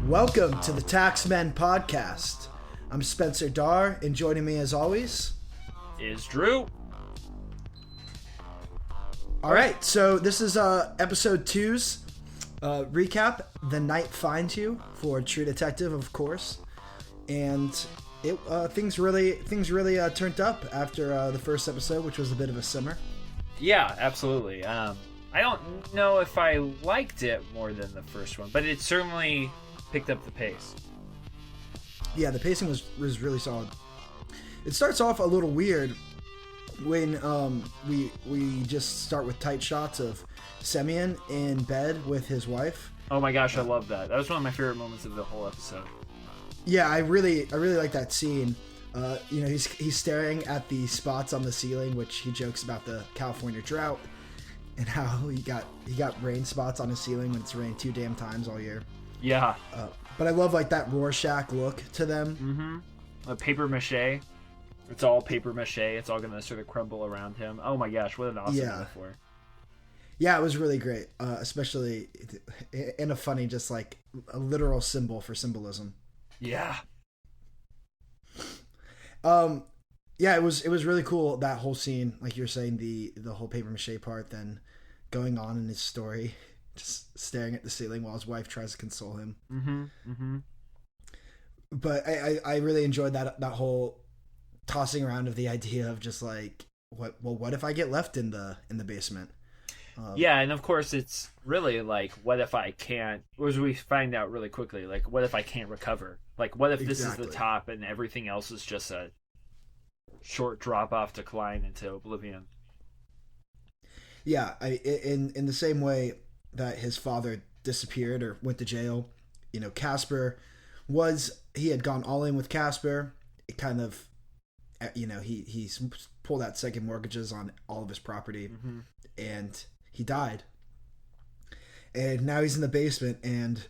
Welcome to the Taxmen podcast. I'm Spencer Darr, and joining me as always is Drew. All right, so this is episode 2's recap. The Night Finds You for True Detective, of course, and things really turned up after the first episode, which was a bit of a simmer. Yeah, absolutely. I don't know if I liked it more than the first one, but it certainly picked up the pace. Yeah, the pacing was really solid. It starts off a little weird when we just start with tight shots of Semyon in bed with his wife. Oh my gosh, I love that. That was one of my favorite moments of the whole episode. Yeah, I really like that scene. He's staring at the spots on the ceiling, which he jokes about the California drought and how he got rain spots on his ceiling when it's rained 2 damn times all year. Yeah. But I love like that Rorschach look to them. Mm-hmm. Paper mache. It's all paper mache. It's all going to sort of crumble around him. Oh my gosh, what an awesome metaphor. Yeah, it was really great, especially in a funny, just like a literal symbol for symbolism. Yeah. Yeah, it was really cool, that whole scene, like you were saying, the whole paper mache part, then going on in his story, just staring at the ceiling while his wife tries to console him. But I really enjoyed that whole tossing around of the idea of just like, what if I get left in the basement? Yeah, and of course it's really like, what if I can't, as we find out really quickly, like, what if I can't recover? Like, what if this is the top and everything else is just a short drop-off decline into oblivion? Yeah, in the same way that his father disappeared or went to jail, Casper he had gone all in with Casper. It kind of, he's pulled out second mortgages on all of his property, and he died. And now he's in the basement, and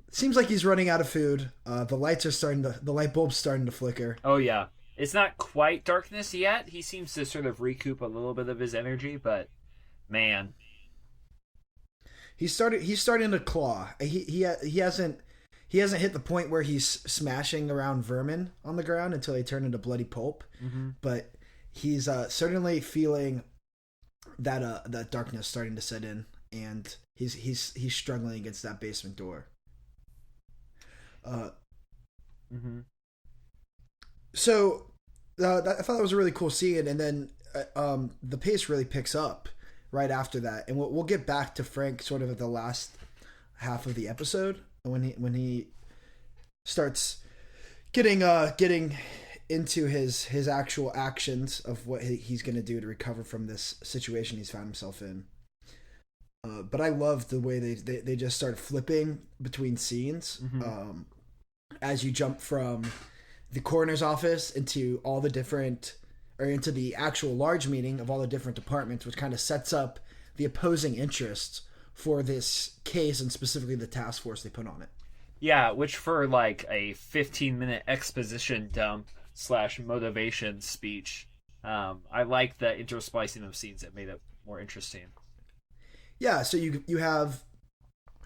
it seems like he's running out of food. The light bulb's starting to flicker. Oh yeah, it's not quite darkness yet. He seems to sort of recoup a little bit of his energy, but man, he's starting to claw. He hasn't hit the point where he's smashing around vermin on the ground until they turn into bloody pulp. But he's certainly feeling that darkness starting to set in, and he's struggling against that basement door. So I thought that was a really cool scene, and then the pace really picks up right after that, and we'll get back to Frank sort of at the last half of the episode when he starts getting into his actual actions of what he's going to do to recover from this situation he's found himself in. But I love the way they just start flipping between scenes. As you jump from the coroner's office into into the actual large meeting of all the different departments, which kind of sets up the opposing interests for this case and specifically the task force they put on it. Yeah, which for like a 15-minute exposition dump / motivation speech, I like the intersplicing of scenes that made it more interesting. Yeah, so you have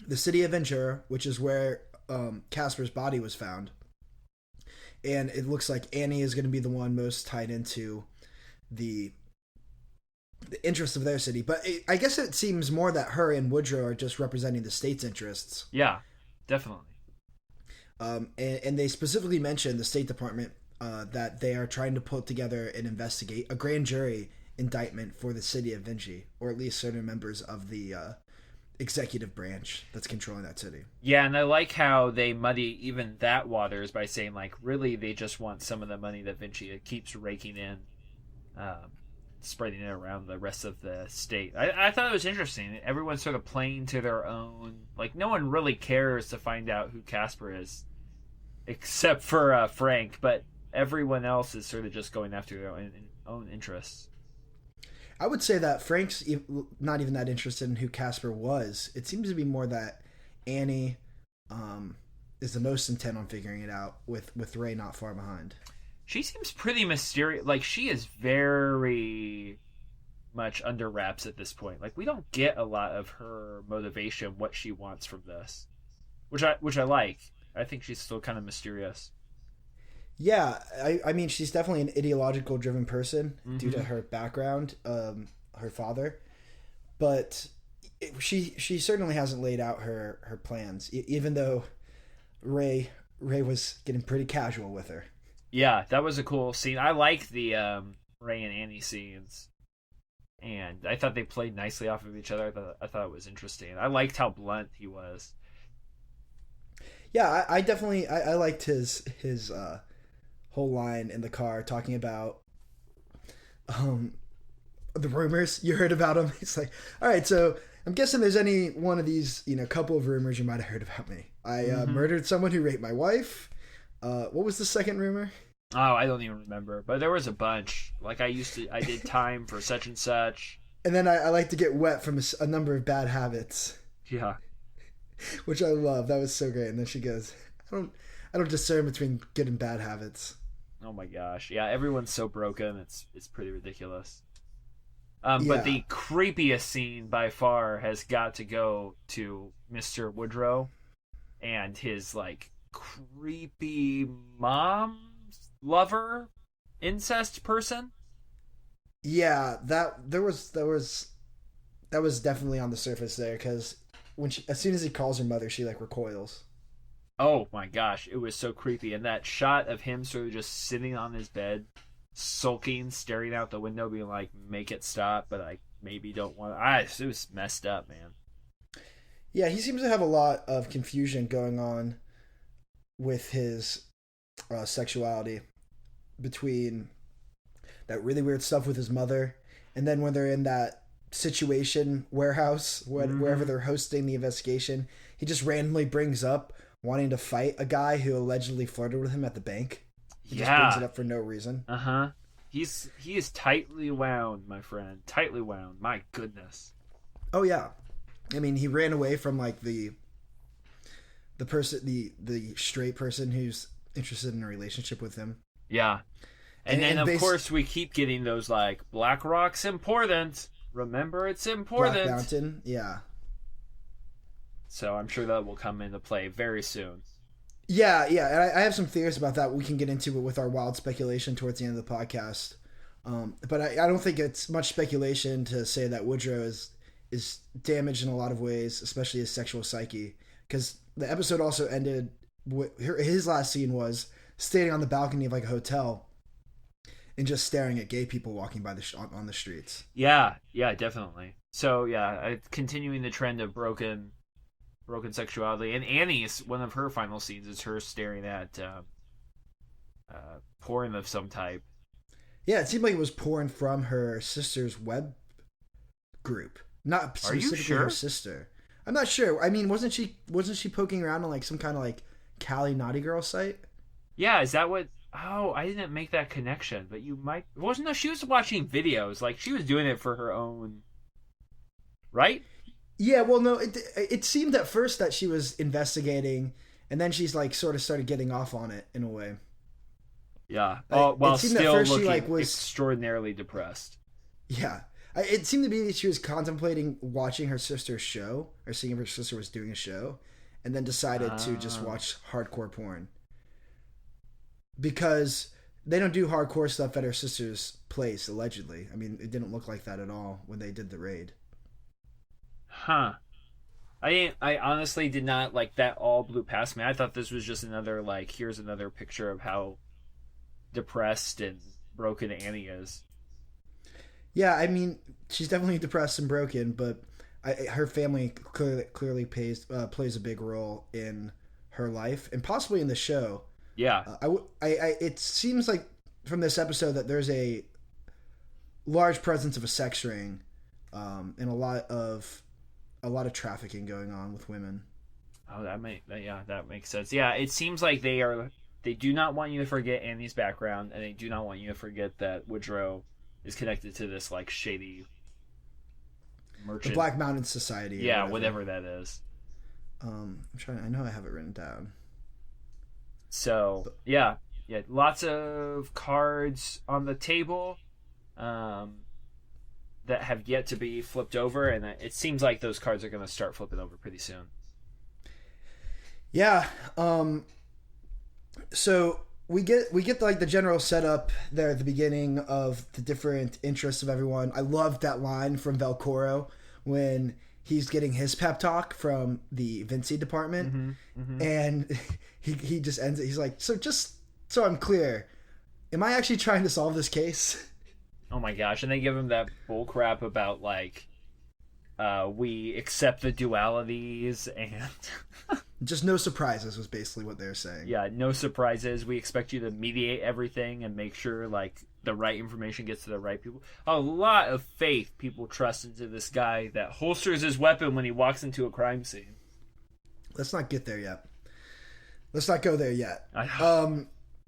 the city of Ventura, which is where Casper's body was found, and it looks like Annie is going to be the one most tied into the interests of their city. But I guess it seems more that her and Woodrow are just representing the state's interests. Yeah, definitely. And they specifically mention the State Department that they are trying to put together and investigate a grand jury indictment for the city of Vinci, or at least certain members of the executive branch that's controlling that city. Yeah, and I like how they muddy even that waters by saying, like, really they just want some of the money that Vinci keeps raking in, spreading it around the rest of the state. I thought it was interesting. Everyone's sort of playing to their own. Like, no one really cares to find out who Casper is, except for Frank, but everyone else is sort of just going after their own interests. I would say that Frank's not even that interested in who Casper was. It seems to be more that Annie is the most intent on figuring it out, with Ray not far behind. She seems pretty mysterious. Like, she is very much under wraps at this point. Like, we don't get a lot of her motivation, what she wants from this, which I like. I think she's still kind of mysterious. Yeah, I mean, she's definitely an ideological driven person due to Mm-hmm. her background, her father, but she certainly hasn't laid out her plans, even though Ray was getting pretty casual with her. Yeah, that was a cool scene. I like the Ray and Annie scenes, and I thought they played nicely off of each other. I thought it was interesting. I liked how blunt he was. Yeah, I definitely I liked his whole line in the car talking about um the rumors you heard about him. He's like, all right, so I'm guessing there's any one of these, couple of rumors you might have heard about me. I murdered someone who raped my wife. What was the second rumor? Oh, I don't even remember, but there was a bunch. Like I did time for such and such. And then I like to get wet from a number of bad habits, Yeah. which I love. That was so great. And then she goes, I don't discern between good and bad habits. Oh my gosh. Yeah, everyone's so broken. It's pretty ridiculous. Yeah. But the creepiest scene by far has got to go to Mr. Woodrow and his like creepy mom lover incest person. Yeah, that was definitely on the surface there, because as soon as he calls her mother, she like recoils. Oh my gosh, it was so creepy. And that shot of him sort of just sitting on his bed, sulking, staring out the window, being like, make it stop, but I maybe don't want to. It was messed up, man. Yeah, he seems to have a lot of confusion going on with his sexuality, between that really weird stuff with his mother, and then when they're in that situation warehouse, wherever they're hosting the investigation, he just randomly brings up wanting to fight a guy who allegedly flirted with him at the bank. He just brings it up for no reason. He is tightly wound, my friend. Tightly wound. My goodness. Oh yeah, I mean, he ran away from like the person, the straight person who's interested in a relationship with him. Yeah. And then, of course, we keep getting those, like, Black Rock's important. Remember, it's important. Black Mountain, yeah. So I'm sure that will come into play very soon. Yeah, and I have some theories about that. We can get into it with our wild speculation towards the end of the podcast. But I don't think it's much speculation to say that Woodrow is damaged in a lot of ways, especially his sexual psyche. Because the episode also ended, his last scene was standing on the balcony of like a hotel and just staring at gay people walking by on the streets. Yeah, definitely. So yeah, continuing the trend of broken sexuality. And Annie's, one of her final scenes is her staring at porn of some type. Yeah, it seemed like it was porn from her sister's web group, not specifically her sister. I'm not sure. I mean, wasn't she poking around on like some kind of like Cali Naughty Girl site? Yeah, is that what? Oh, I didn't make that connection, but you might. Wasn't no? She was watching videos. Like she was doing it for her own, right? Yeah. Well, no. It seemed at first that she was investigating, and then she's like sort of started getting off on it in a way. Yeah. Oh, well, still looking was extraordinarily depressed. Yeah. It seemed to be that she was contemplating watching her sister's show, or seeing if her sister was doing a show, and then decided to just watch hardcore porn. Because they don't do hardcore stuff at her sister's place, allegedly. I mean, it didn't look like that at all when they did the raid. Huh. I honestly did not, like, that all blew past me. I thought this was just another, like, here's another picture of how depressed and broken Annie is. Yeah, I mean, she's definitely depressed and broken, but her family clearly plays a big role in her life, and possibly in the show. Yeah. It seems like from this episode that there's a large presence of a sex ring, and a lot of trafficking going on with women. Oh, that makes sense. Yeah, it seems like they do not want you to forget Annie's background, and they do not want you to forget that Woodrow is connected to this like shady merchant, the Black Mountain Society. Yeah, whatever that is. I'm trying. I know I have it written down. So yeah, lots of cards on the table that have yet to be flipped over, and it seems like those cards are going to start flipping over pretty soon. Yeah, So we get like the general setup there at the beginning of the different interests of everyone. I loved that line from Velcoro when he's getting his pep talk from the Vinci department, and he just ends it. He's like, "So just so I'm clear, am I actually trying to solve this case?" Oh my gosh! And they give him that bull crap about like, we accept the dualities and just no surprises was basically what they're saying. Yeah, no surprises. We expect you to mediate everything and make sure like the right information gets to the right people. A lot of faith people trust into this guy that holsters his weapon when he walks into a crime scene. Let's not get there yet. Let's not go there yet.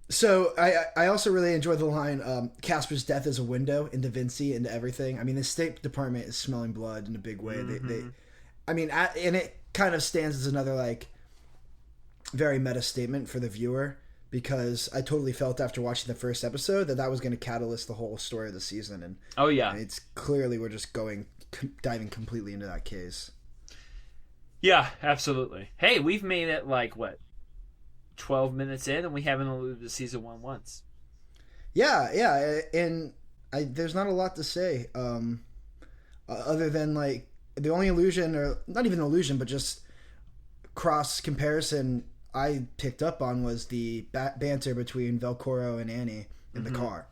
So I also really enjoyed the line, Casper's death is a window into Vinci, into everything. I mean, the State Department is smelling blood in a big way. And it kind of stands as another like very meta statement for the viewer, because I totally felt after watching the first episode that was going to catalyst the whole story of the season. And it's clearly we're just diving completely into that case. Yeah, absolutely. Hey, we've made it like what, 12 minutes in, and we haven't alluded to season 1 once. Yeah, and there's not a lot to say, other than like the only illusion, or not even illusion, but just cross comparison I picked up on was the banter between Velcoro and Annie in the car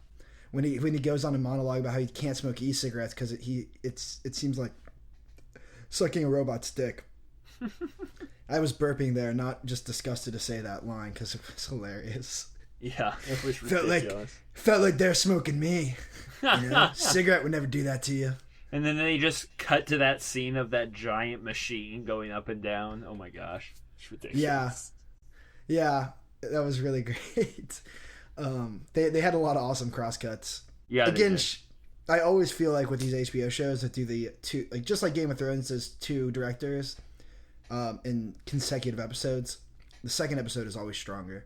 when he goes on a monologue about how he can't smoke e-cigarettes because it seems like sucking a robot's dick. I was burping there, not just disgusted to say that line because it was hilarious. Yeah, it was ridiculous. Felt like they're smoking me. You know? Cigarette would never do that to you. And then they just cut to that scene of that giant machine going up and down. Oh my gosh, it's ridiculous. Yeah, that was really great. They had a lot of awesome crosscuts. Yeah, again, I always feel like with these HBO shows that do the two, like just like Game of Thrones, there's 2 directors in consecutive episodes. The second episode is always stronger.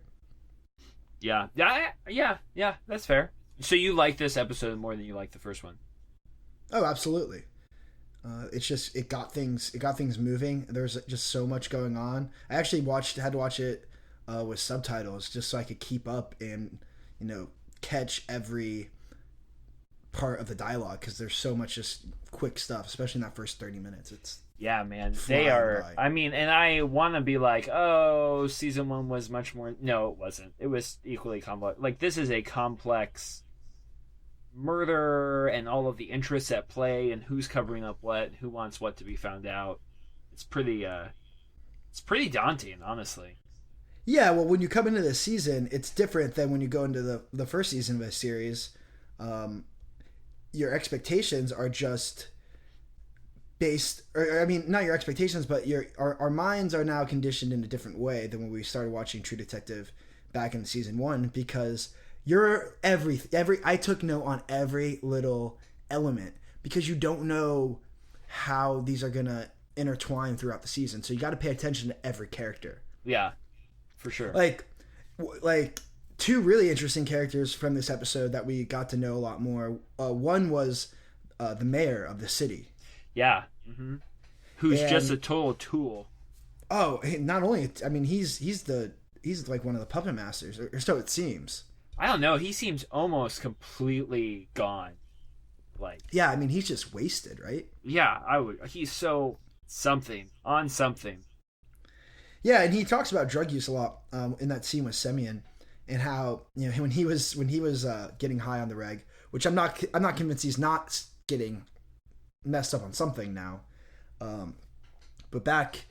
Yeah, that's fair. So you like this episode more than you like the first one? Oh, absolutely. It's just it got things moving. There's just so much going on. I actually had to watch it with subtitles just so I could keep up and catch every part of the dialogue, because there's so much just quick stuff, especially in that first 30 minutes. Yeah, man, they are. I mean, and I want to be like, oh, season 1 was much more. No, it wasn't. It was equally complex. Like, this is a complex murder and all of the interests at play and who's covering up what, who wants what to be found out. It's pretty daunting, honestly. Yeah, well, when you come into this season, it's different than when you go into the first season of a series. Your expectations are just based, or I mean, not your expectations, but our minds are now conditioned in a different way than when we started watching True Detective back in season 1, because I took note on every little element, because you don't know how these are gonna intertwine throughout the season, so you got to pay attention to every character. Yeah, for sure. Like 2 really interesting characters from this episode that we got to know a lot more. One was the mayor of the city. Yeah. Who's just a total tool. Oh, not only, I mean, he's like one of the puppet masters, or so it seems. I don't know. He seems almost completely gone. Like, yeah, I mean, he's just wasted, right? Yeah, he's so something. Yeah, and he talks about drug use a lot in that scene with Semyon, and how when he was getting high on the reg, which I'm not convinced he's not getting messed up on something now, but back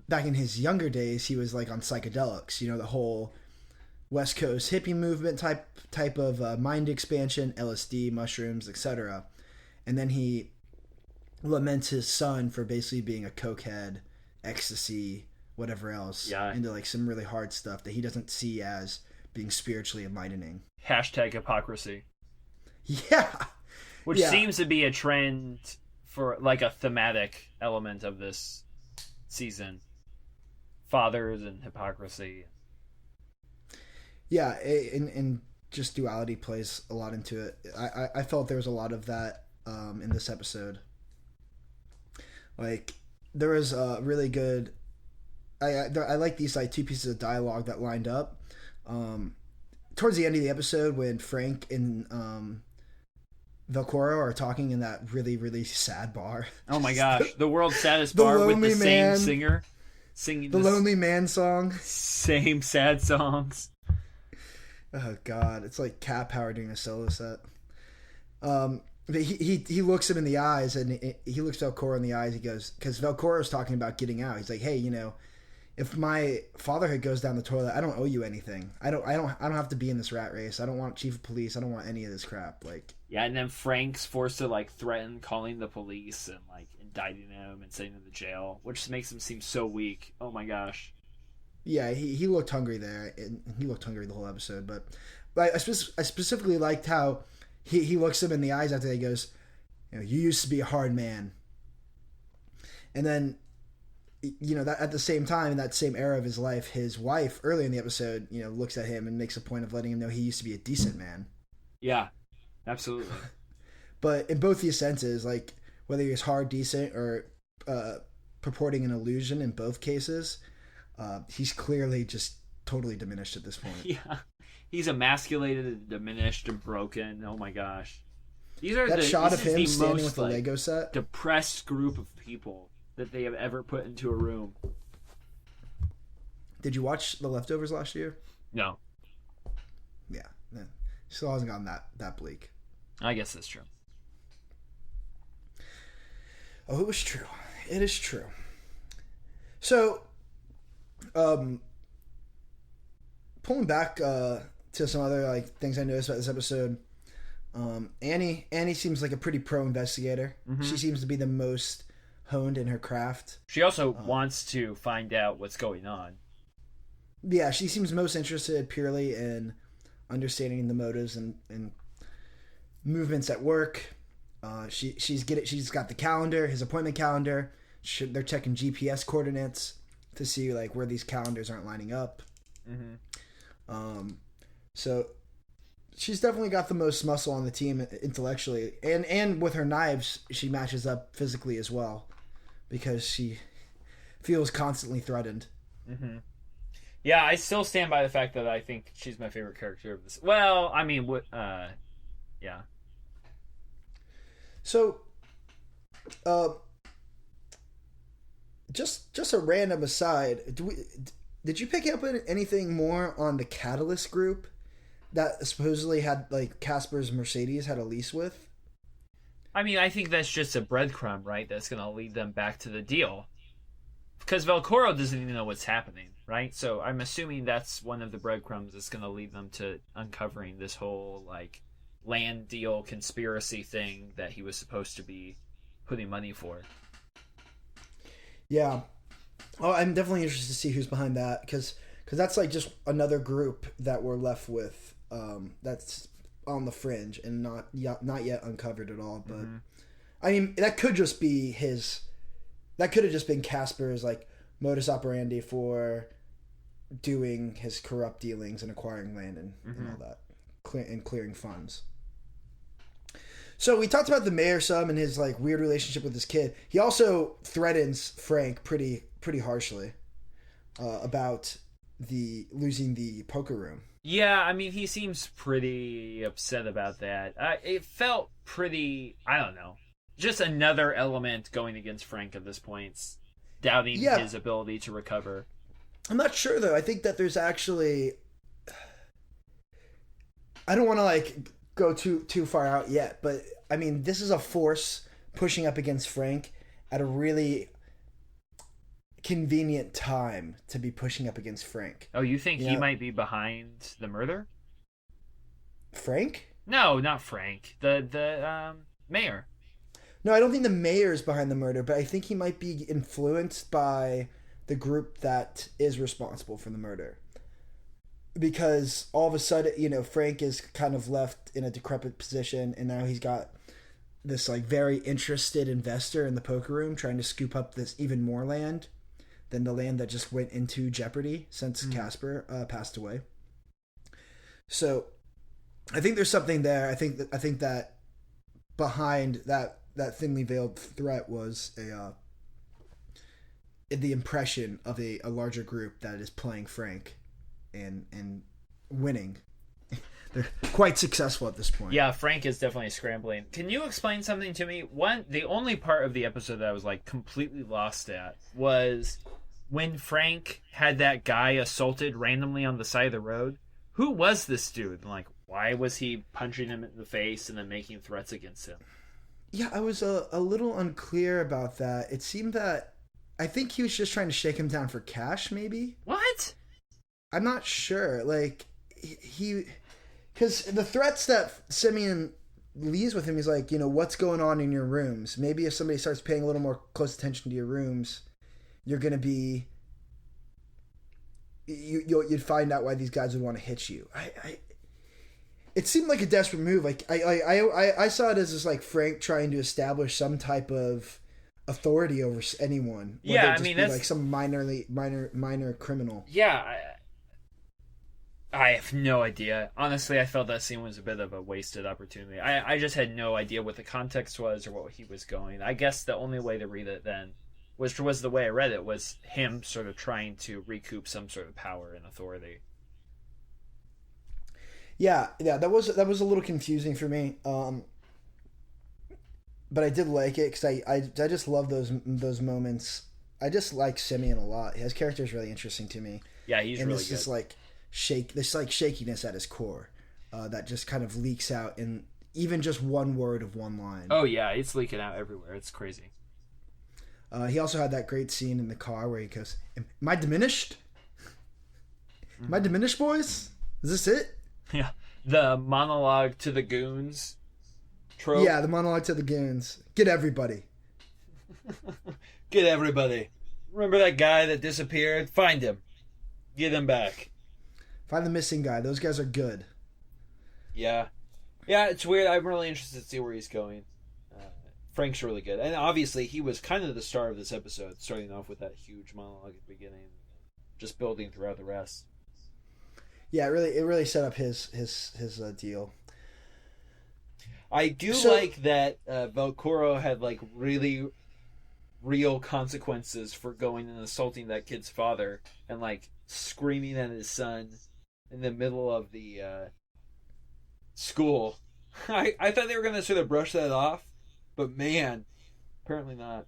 in his younger days, he was like on psychedelics. The whole West Coast hippie movement type of mind expansion, LSD, mushrooms, etc. And then he laments his son for basically being a cokehead, ecstasy, whatever else, into like some really hard stuff that he doesn't see as being spiritually enlightening. #hypocrisy. Yeah. Which seems to be a trend for like a thematic element of this season. Fathers and hypocrisy. Yeah, and just duality plays a lot into it. I felt there was a lot of that in this episode. Like, there was a really good... I like these like two pieces of dialogue that lined up. Towards the end of the episode, when Frank and Velcoro are talking in that really, really sad bar. Oh my gosh, the world's saddest bar with the same singer singing the Lonely Man song. Same sad songs. Oh God, it's like Cat Power doing a solo set. But he looks him in the eyes, and he looks Velcoro in the eyes. He goes, because Velcoro's talking about getting out. He's like, hey, you know, if my fatherhood goes down the toilet, I don't owe you anything. I don't have to be in this rat race. I don't want chief of police. I don't want any of this crap. Like, yeah, and then Frank's forced to like threaten calling the police and like indicting him and sending him to jail, which makes him seem so weak. Oh my gosh. Yeah, he looked hungry there, and he looked hungry the whole episode. But I specifically liked how he looks him in the eyes after he goes, you know, you used to be a hard man. And then, you know, that at the same time, in that same era of his life, his wife, earlier in the episode, you know, looks at him and makes a point of letting him know he used to be a decent man. Yeah, absolutely. But in both these senses, like, whether he's hard, decent, or purporting an illusion in both cases, he's clearly just totally diminished at this point. Yeah. He's emasculated and diminished and broken. Oh my gosh. These are that shot of him most, standing with the like, Lego set. Depressed group of people that they have ever put into a room. Did you watch The Leftovers last year? No. Yeah. Still hasn't gotten that bleak. I guess that's true. Oh, it was true. It is true. So, pulling back to some other like things I noticed about this episode, Annie seems like a pretty pro investigator. Mm-hmm. She seems to be the most honed in her craft. She also wants to find out what's going on. Yeah, she seems most interested purely in understanding the motives and movements at work. She's got the calendar, his appointment calendar. They're checking GPS coordinates to see like where these calendars aren't lining up. Mm-hmm. So she's definitely got the most muscle on the team intellectually, and with her knives, she matches up physically as well, because she feels constantly threatened. Mm-hmm. Yeah, I still stand by the fact that I think she's my favorite character of this. Well, I mean, yeah. So, just a random aside. Did you pick up anything more on the Catalyst group that supposedly had like Casper's Mercedes had a lease with? I mean, I think that's just a breadcrumb, right? That's going to lead them back to the deal. Because Velcoro doesn't even know what's happening, right? So I'm assuming that's one of the breadcrumbs that's going to lead them to uncovering this whole like land deal conspiracy thing that he was supposed to be putting money for. Yeah. Oh, I'm definitely interested to see who's behind that, because that's like just another group that we're left with that's on the fringe and not yet uncovered at all. But mm-hmm. I mean, that could just be that could have just been Casper's like modus operandi for doing his corrupt dealings and acquiring land and all that, and clearing funds. So we talked about the mayor some and his like weird relationship with his kid. He also threatens Frank pretty harshly about losing the poker room. Yeah, I mean, he seems pretty upset about that. It felt pretty, I don't know, just another element going against Frank at this point, doubting his ability to recover. I'm not sure though. I think that there's actually, I don't want to like go too far out yet, but I mean, this is a force pushing up against Frank at a really convenient time to be pushing up against Frank. Oh, you think he might be behind the murder? Frank? No, not Frank. The mayor. No, I don't think the mayor is behind the murder, but I think he might be influenced by the group that is responsible for the murder. Because all of a sudden, Frank is kind of left in a decrepit position, and now he's got this like very interested investor in the poker room trying to scoop up this even more land than the land that just went into jeopardy since Casper passed away. So I think there's something there. I think that behind that thinly veiled threat was the impression of a larger group that is playing Frank and winning. They're quite successful at this point. Yeah, Frank is definitely scrambling. Can you explain something to me? The only part of the episode that I was like completely lost at was when Frank had that guy assaulted randomly on the side of the road. Who was this dude? Like, why was he punching him in the face and then making threats against him? Yeah, I was a little unclear about that. It seemed that I think he was just trying to shake him down for cash, maybe? What? I'm not sure. Like, he... Because the threats that Simeon leaves with him, he's like, what's going on in your rooms? Maybe if somebody starts paying a little more close attention to your rooms, you're going to be... You'd find out why these guys would want to hit you. It seemed like a desperate move. Like I saw it as just like Frank trying to establish some type of authority over anyone. Yeah, I mean that's like some minor criminal. Yeah, I have no idea. Honestly, I felt that scene was a bit of a wasted opportunity. I just had no idea what the context was or what he was going. I guess the only way to read it then, which was the way I read it, was him sort of trying to recoup some sort of power and authority. Yeah, that was a little confusing for me. But I did like it because I just love those moments. I just like Simeon a lot. His character is really interesting to me. Yeah, he's and really this good. Is like this like shakiness at his core that just kind of leaks out in even just one word of one line. Oh yeah, it's leaking out everywhere. It's crazy. He also had that great scene in the car where he goes, "Am I diminished? Am I diminished, boys? Is this it?" Yeah, the monologue to the goons trope. Yeah, the monologue to the goons. Get everybody. Get everybody. Remember that guy that disappeared? Find him. Get him back. Find the missing guy. Those guys are good. Yeah. Yeah, it's weird. I'm really interested to see where he's going. Frank's really good. And obviously, he was kind of the star of this episode, starting off with that huge monologue at the beginning, just building throughout the rest. Yeah, it really set up his deal. I do like that Velcoro had like really real consequences for going and assaulting that kid's father and like screaming at his son in the middle of the school. I thought they were going to sort of brush that off, but man, apparently not.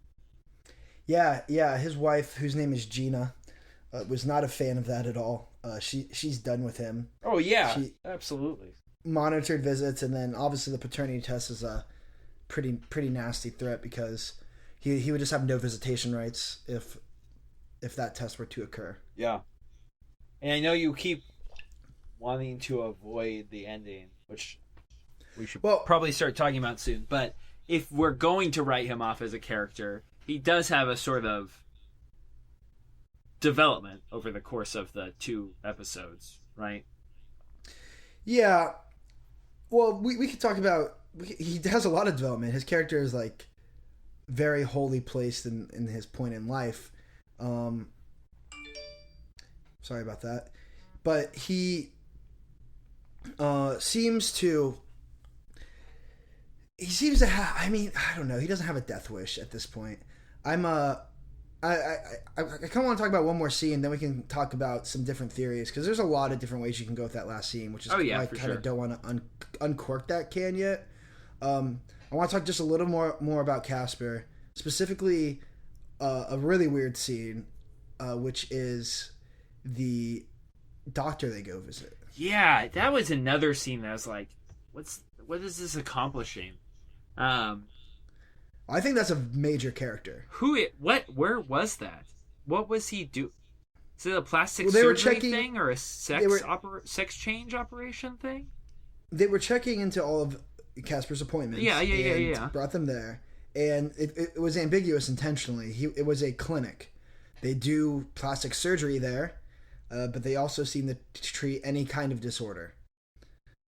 Yeah, his wife, whose name is Gina, was not a fan of that at all. She's done with him. Oh yeah, absolutely. Monitored visits, and then obviously the paternity test is a pretty nasty threat because he would just have no visitation rights if that test were to occur. Yeah, and I know you keep wanting to avoid the ending, which we should probably start talking about soon. But if we're going to write him off as a character, he does have a sort of development over the course of the 2 episodes, right? Yeah. Well, we could talk about... He has a lot of development. His character is, like, very wholly placed in his point in life. Sorry about that. But he seems to... He seems to have... I mean, I don't know. He doesn't have a death wish at this point. I kind of want to talk about one more scene, then we can talk about some different theories, because there's a lot of different ways you can go with that last scene, which is why I kind of don't want to uncork that can yet. I want to talk just a little more about Casper, specifically a really weird scene, which is the doctor they go visit. Yeah, that was another scene that was like, what is this accomplishing? I think that's a major character. Where was that? What was he do? Is it a plastic surgery thing or a sex change operation thing? They were checking into all of Casper's appointments. Yeah. Brought them there, and it was ambiguous intentionally. It was a clinic. They do plastic surgery there, but they also seem to treat any kind of disorder.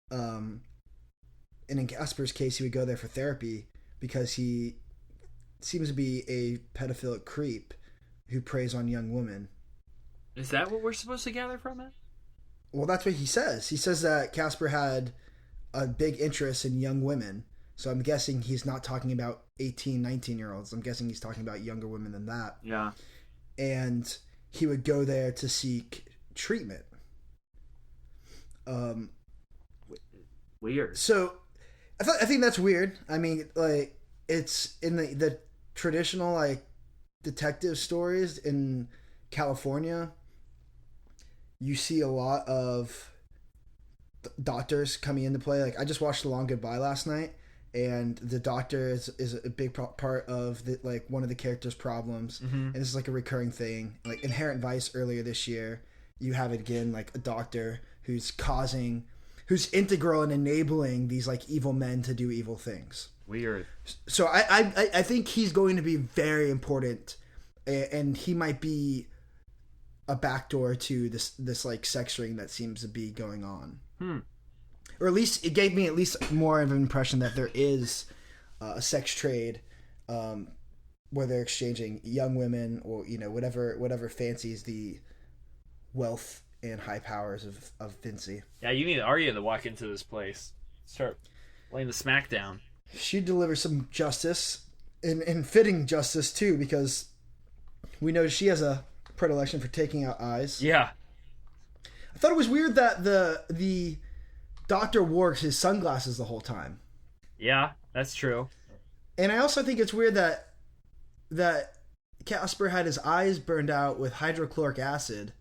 And in Casper's case, he would go there for therapy because he seems to be a pedophilic creep who preys on young women. Is that what we're supposed to gather from it? Well, that's what he says. He says that Casper had a big interest in young women. So I'm guessing he's not talking about 18, 19-year-olds. I'm guessing he's talking about younger women than that. Yeah. and he would go there to seek treatment. Weird. So I think that's weird. I mean, like, it's in the traditional, like, detective stories in California, you see a lot of doctors coming into play. Like, I just watched The Long Goodbye last night, and the doctor is a big part of the, like, one of the characters' problems, and this is like a recurring thing. Like Inherent Vice earlier this year, you have it again, like a doctor who's integral in enabling these, like, evil men to do evil things. Weird. So I think he's going to be very important, and he might be a backdoor to this like sex ring that seems to be going on. Or at least it gave me at least more of an impression that there is a sex trade, where they're exchanging young women, or, you know, whatever fancies the wealth and high powers of Vinci. Yeah, you need Arya to walk into this place, start laying the smack down. She delivers some justice, and fitting justice too, because we know she has a predilection for taking out eyes. Yeah. I thought it was weird that the doctor wore his sunglasses the whole time. Yeah, that's true. And I also think it's weird that Casper had his eyes burned out with hydrochloric acid.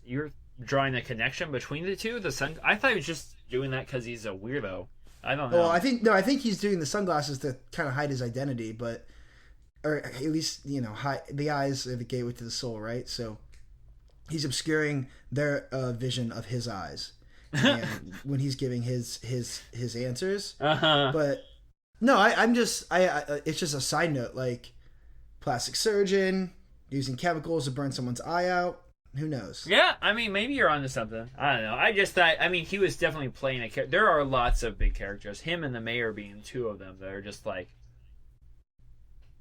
You're drawing a connection between the two? I thought he was just doing that because he's a weirdo. I don't know. Well, I think he's doing the sunglasses to kind of hide his identity, or at least, you know, the eyes are the gateway to the soul, right? So he's obscuring their vision of his eyes, and when he's giving his answers. But no, it's just a side note, like plastic surgeon using chemicals to burn someone's eye out. Who knows? Yeah, I mean, maybe you're onto something. I don't know. I just thought, I mean, he was definitely playing a character. There are lots of big characters. Him and the mayor being two of them that are just, like,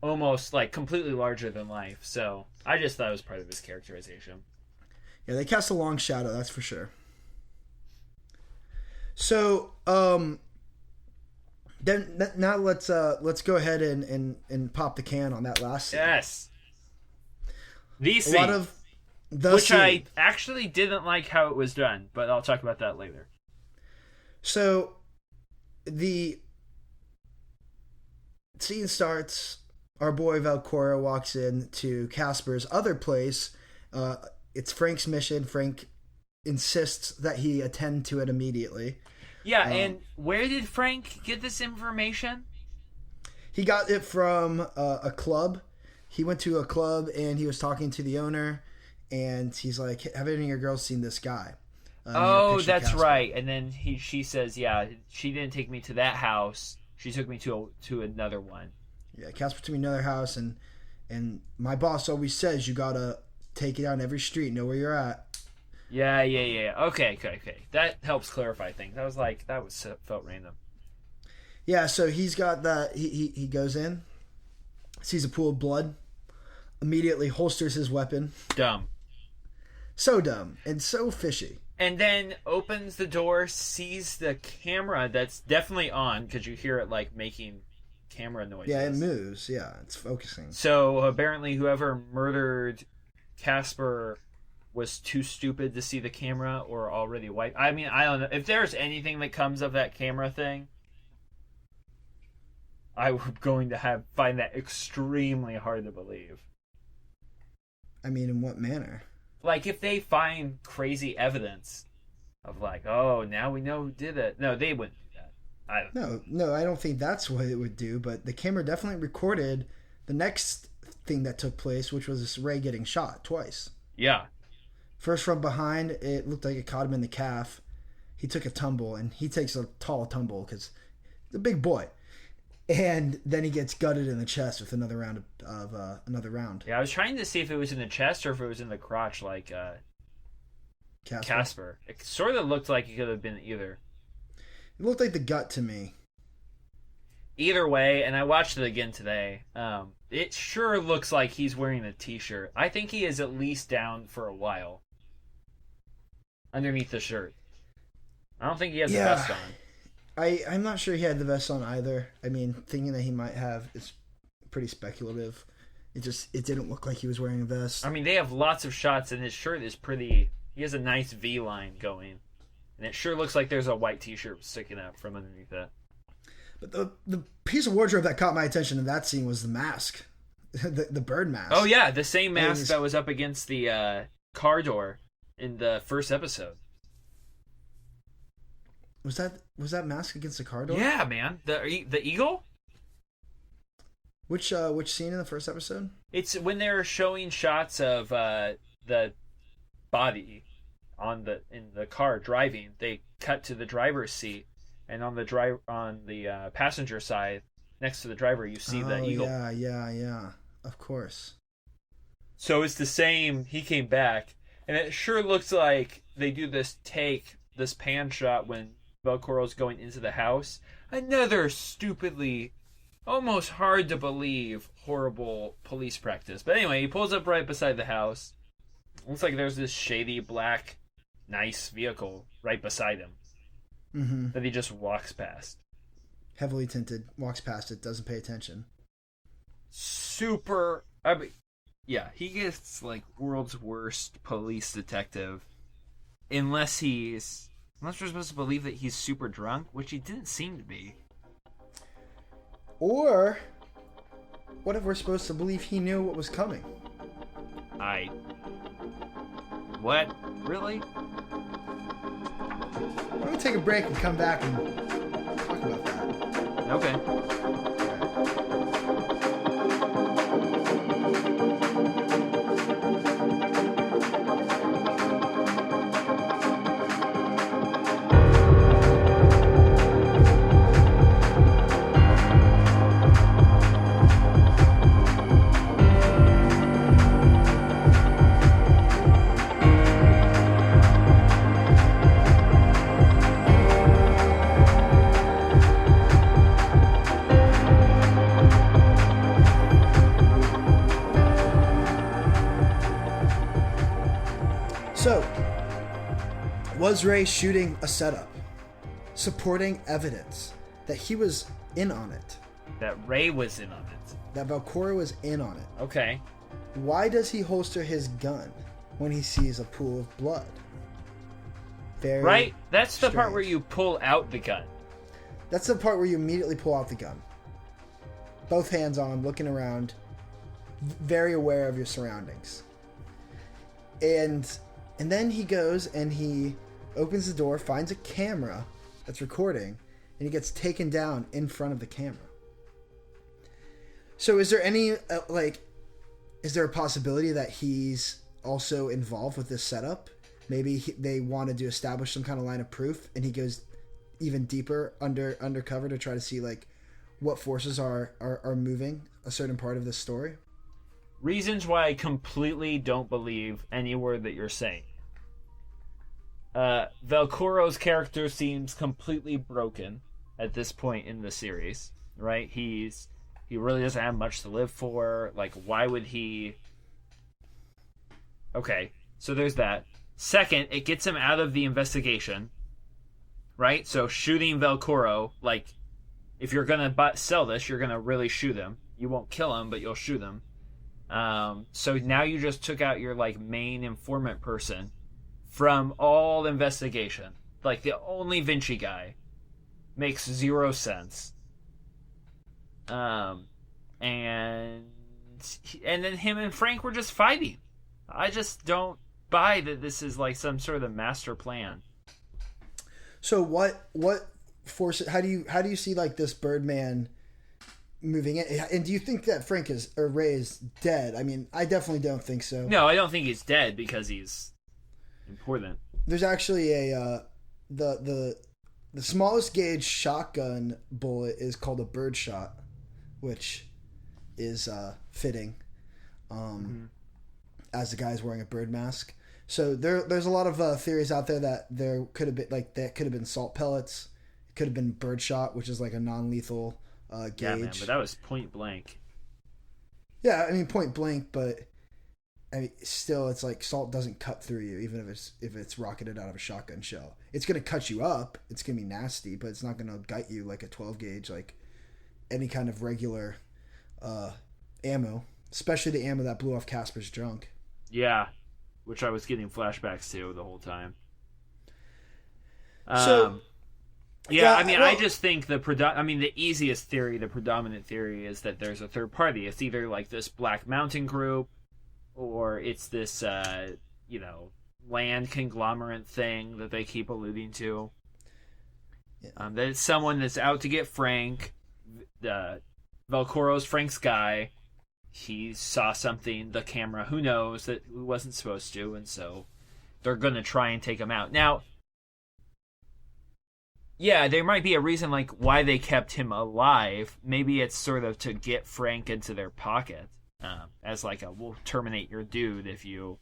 almost, like, completely larger than life. So I just thought it was part of his characterization. Yeah, they cast a long shadow, that's for sure. So, then now let's go ahead and pop the can on that last scene. Yes. The scene. A lot of Which scene. I actually didn't like how it was done, but I'll talk about that later. So, the scene starts. Our boy Valcora walks in to Casper's other place. It's Frank's mission. Frank insists that he attend to it immediately. Yeah, and where did Frank get this information? He got it from a club. He went to a club and he was talking to the owner. And he's like, have any of your girls seen this guy? Oh, that's Casper. Right. And then she says, yeah, she didn't take me to that house. She took me to another one. Yeah, Casper took me to another house. And my boss always says you got to take it out on every street, know where you're at. Yeah. Okay. That helps clarify things. I was like, felt random. Yeah, so he's got that. He goes in, sees a pool of blood, immediately holsters his weapon. Dumb. So dumb and so fishy. And then opens the door, sees the camera that's definitely on because you hear it like making camera noises. Yeah, it moves. Yeah, it's focusing. So apparently whoever murdered Casper was too stupid to see the camera or already white. I mean, I don't know. If there's anything that comes of that camera thing, I'm going to find that extremely hard to believe. I mean, in what manner? Like, if they find crazy evidence of, like, oh, now we know who did it. No, they wouldn't do that. No, I don't think that's what it would do, but the camera definitely recorded the next thing that took place, which was this Ray getting shot twice. Yeah. First from behind, it looked like it caught him in the calf. He took a tumble, and he takes a tall tumble because he's a big boy. And then he gets gutted in the chest with another round of another round. Yeah, I was trying to see if it was in the chest or if it was in the crotch, like Casper. It sort of looked like it could have been either. It looked like the gut to me. Either way, and I watched it again today. It sure looks like he's wearing a t-shirt. I think he is at least down for a while underneath the shirt. I don't think he has the vest on. I'm not sure he had the vest on either. I mean, thinking that he might have is pretty speculative. It didn't look like he was wearing a vest. I mean, they have lots of shots, and his shirt is pretty. He has a nice V line going, and it sure looks like there's a white T-shirt sticking out from underneath it. But the piece of wardrobe that caught my attention in that scene was the mask, the bird mask. Oh yeah, the same mask that was up against the car door in the first episode. Was that mask against the car door? Yeah, man. The eagle. Which scene in the first episode? It's when they're showing shots of the body in the car driving. They cut to the driver's seat, and on the passenger side, next to the driver, you see the eagle. Yeah. Of course. So it's the same. He came back, and it sure looks like they do this pan shot when Velcoro's going into the house. Another stupidly, almost hard to believe, horrible police practice. But anyway, he pulls up right beside the house. Looks like there's this shady black, nice vehicle right beside him that he just walks past. Heavily tinted, walks past it, doesn't pay attention. Super. Yeah, he gets like world's worst police detective, unless we're supposed to believe that he's super drunk, which he didn't seem to be. Or what if we're supposed to believe he knew what was coming? What? Really? Why don't we take a break and come back and talk about that? Okay. So, was Ray shooting a setup, supporting evidence that he was in on it? That Ray was in on it. That Velcoro was in on it. Okay. Why does he holster his gun when he sees a pool of blood? Right? That's the part strange. where you pull out the gun. That's the part where you immediately pull out the gun. Both hands on, looking around, very aware of your surroundings. And then he goes and he opens the door, finds a camera that's recording, and he gets taken down in front of the camera. So is there any, is there a possibility that he's also involved with this setup? Maybe they wanted to establish some kind of line of proof, and he goes even deeper undercover to try to see, what forces are moving a certain part of this story? Reasons why I completely don't believe any word that you're saying. Velcoro's character seems completely broken at this point in the series, right? He really doesn't have much to live for. Why would he... Okay, so there's that. Second, it gets him out of the investigation, right? So shooting Velcoro, if you're gonna sell this, you're gonna really shoot him. You won't kill him, but you'll shoot him. So now you just took out your main informant person from all investigation. The only Vinci guy. Makes zero sense. And then him and Frank were just fighting. I just don't buy that this is some sort of master plan. So what force? How do you see this Birdman moving in? And do you think that Ray is dead? I mean, I definitely don't think so. No, I don't think he's dead because he's important. There's actually the smallest gauge shotgun bullet is called a bird shot, which is fitting, as the guy's wearing a bird mask. So there's a lot of theories out there that there could have been that could have been salt pellets, it could have been bird shot, which is a non-lethal gauge. Yeah, man, but that was point blank. Yeah, I mean point blank, but I mean still, it's salt doesn't cut through you, even if it's rocketed out of a shotgun shell. It's gonna cut you up. It's gonna be nasty, but it's not gonna gut you like a 12 gauge, like any kind of regular ammo. especially the ammo that blew off Casper's junk. Yeah, which I was getting flashbacks to the whole time. So, yeah, I mean, I just think the easiest theory, the predominant theory, is that there's a third party. It's either like this Black Mountain group, or it's this, land conglomerate thing that they keep alluding to. Yeah. That it's someone that's out to get Frank. Velcoro's Frank's guy. He saw something, the camera, who knows, that he wasn't supposed to, and so they're going to try and take him out. Now, yeah, there might be a reason like why they kept him alive. Maybe it's sort of to get Frank into their pocket, as like we'll terminate your dude if you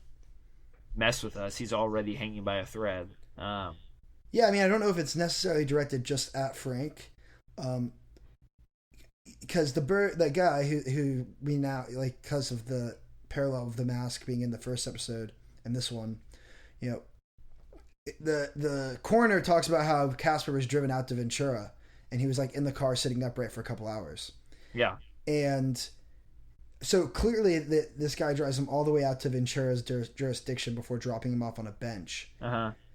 mess with us. He's already hanging by a thread. Yeah, I mean, I don't know if it's necessarily directed just at Frank, because the guy who we now like, because of the parallel of the mask being in the first episode and this one, the coroner talks about how Casper was driven out to Ventura and he was like in the car sitting upright for a couple hours. Yeah, and so clearly this guy drives him all the way out to Ventura's jurisdiction before dropping him off on a bench.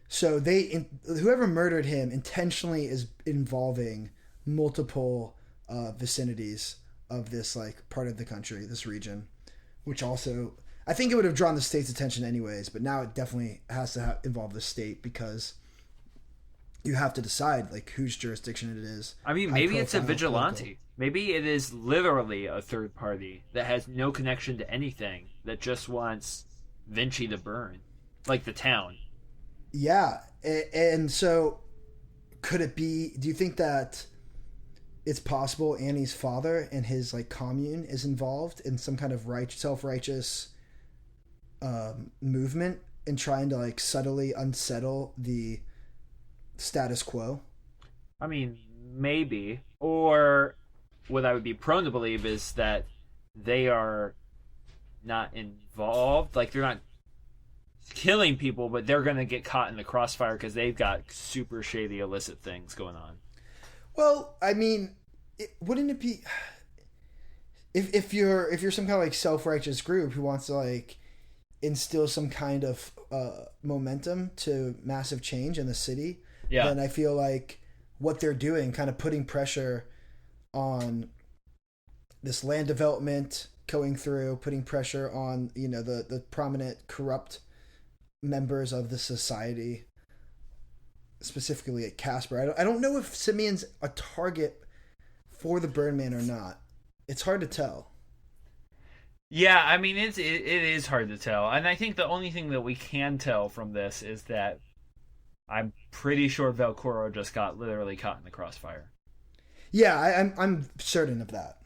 So whoever murdered him intentionally is involving multiple vicinities of this like part of the country, this region, which also I think it would have drawn the state's attention anyways, but now it definitely has to involve the state because you have to decide like whose jurisdiction it is. I mean, maybe it's a vigilante. Political. Maybe it is literally a third party that has no connection to anything, that just wants Vinci to burn, like the town. Yeah, and so could it be? Do you think that it's possible Annie's father and his like commune is involved in some kind of self-righteous movement in trying to like subtly unsettle the status quo? I mean, maybe. Or what I would be prone to believe is that they are not involved. Like, they're not killing people, but they're going to get caught in the crossfire because they've got super shady illicit things going on. Well, I mean, wouldn't it be if you're some kind of like self-righteous group who wants to like instill some kind of momentum to massive change in the city? Yeah. Then I feel like what they're doing, kind of putting pressure on this land development going through, putting pressure on the prominent corrupt members of the society, specifically at Casper. I don't know if Simeon's a target for the Birdman or not. It's hard to tell. Yeah, I mean, it is hard to tell. And I think the only thing that we can tell from this is that I'm pretty sure Velcoro just got literally caught in the crossfire. Yeah, I'm certain of that.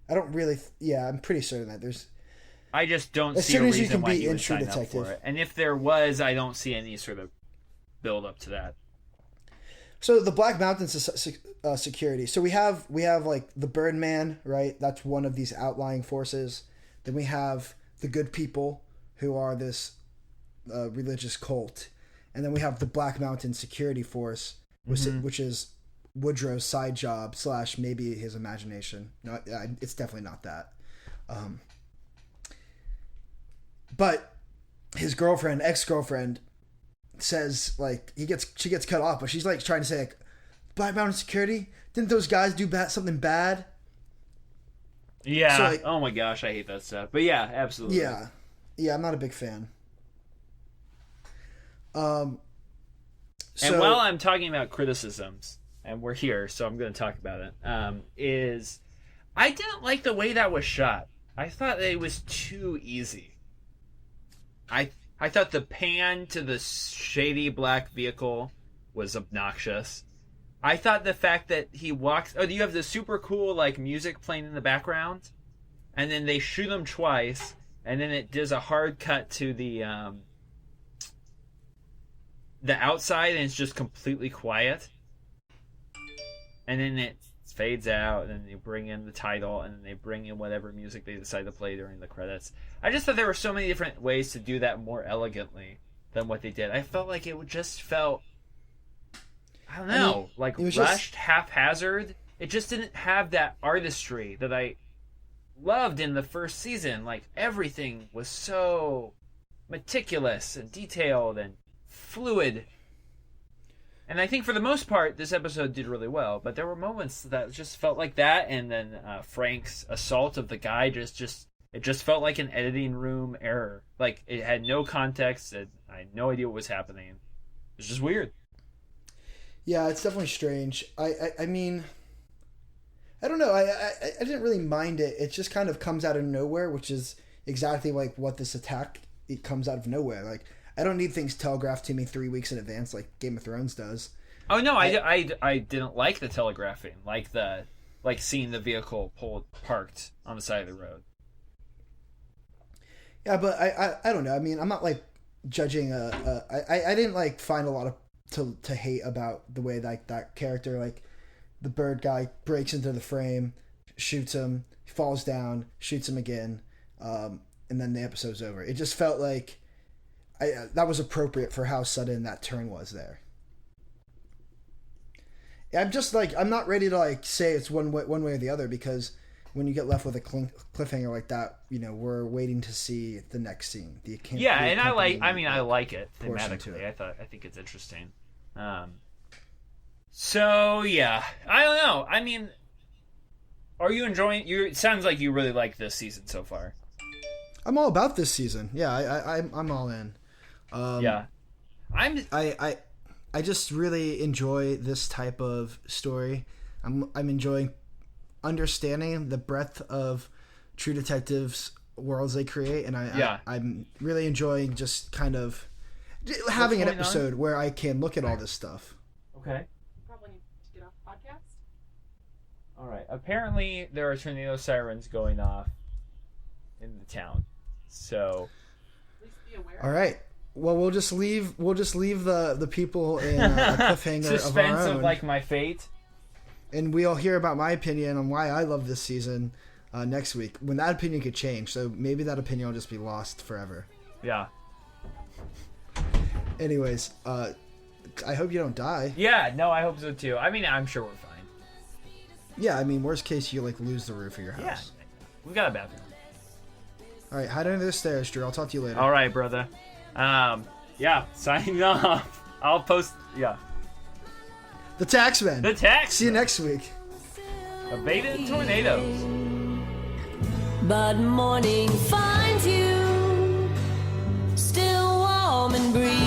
I don't really... Yeah, I'm pretty certain that there's... I just don't see a reason why he would sign up for it. And if there was, I don't see any sort of build up to that. So the Black Mountain security. So we have like the Birdman, right? That's one of these outlying forces. Then we have the good people who are this religious cult. And then we have the Black Mountain security force, which is Woodrow's side job / maybe his imagination. No, it's definitely not that. But his ex-girlfriend, says like she gets cut off, but she's like trying to say like, Black Mountain security, didn't those guys do something bad? Yeah. So, like, oh my gosh, I hate that stuff. But yeah, absolutely. Yeah, I'm not a big fan. And while I'm talking about criticisms, and we're here, so I'm going to talk about it, is I didn't like the way that was shot. I thought it was too easy. I thought the pan to the shady black vehicle was obnoxious. I thought the fact that he walks... Oh, you have the super cool like music playing in the background, and then they shoot him twice, and then it does a hard cut to the outside, and it's just completely quiet. And then it fades out, and then they bring in the title, and then they bring in whatever music they decide to play during the credits. I just thought there were so many different ways to do that more elegantly than what they did. I felt like it just felt, I don't know, like rushed, haphazard. It just didn't have that artistry that I loved in the first season. Like, everything was so meticulous and detailed and fluid. And I think for the most part, this episode did really well. But there were moments that just felt like that, and then Frank's assault of the guy it just felt like an editing room error. Like, it had no context. I had no idea what was happening. It was just weird. Yeah, it's definitely strange. I mean, I don't know. I didn't really mind it. It just kind of comes out of nowhere, which is exactly like what this attack, it comes out of nowhere. Like, I don't need things telegraphed to me 3 weeks in advance like Game of Thrones does. Oh no, I didn't like the telegraphing, like seeing the vehicle parked on the side of the road. Yeah, but I don't know. I mean, I'm not like judging. I didn't like find a lot of to hate about the way that character, like the bird guy, breaks into the frame, shoots him, falls down, shoots him again, and then the episode's over. It just felt like that was appropriate for how sudden that turn was there. I'm just like, I'm not ready to like say it's one way or the other, because when you get left with a cliffhanger like that, you know, we're waiting to see the next scene. I like it thematically. I think it's interesting. So yeah, I don't know. I mean, are you enjoying? It sounds like you really like this season so far. I'm all about this season. Yeah, I'm all in. Yeah, I just really enjoy this type of story. I'm enjoying understanding the breadth of True Detective's worlds they create, and I'm really enjoying just kind of having an episode where I can look at all this stuff. Okay. Probably need to get off podcast. All right. Apparently, there are tornado sirens going off in the town, so Please be aware. All right. Well, we'll just leave the people in a cliffhanger suspense of our own. Of like my fate. And we'll hear about my opinion on why I love this season next week, when that opinion could change. So maybe that opinion will just be lost forever. Yeah. Anyways, I hope you don't die. Yeah, no, I hope so too. I mean, I'm sure we're fine. Yeah, I mean, worst case, you like lose the roof of your house. Yeah, we got a bathroom. All right, hide under the stairs, Drew. I'll talk to you later. All right, brother. Yeah, signing off. I'll post. Yeah. The Taxmen. The Taxmen. See you next week. Evading tornadoes. But morning finds you still warm and breezy.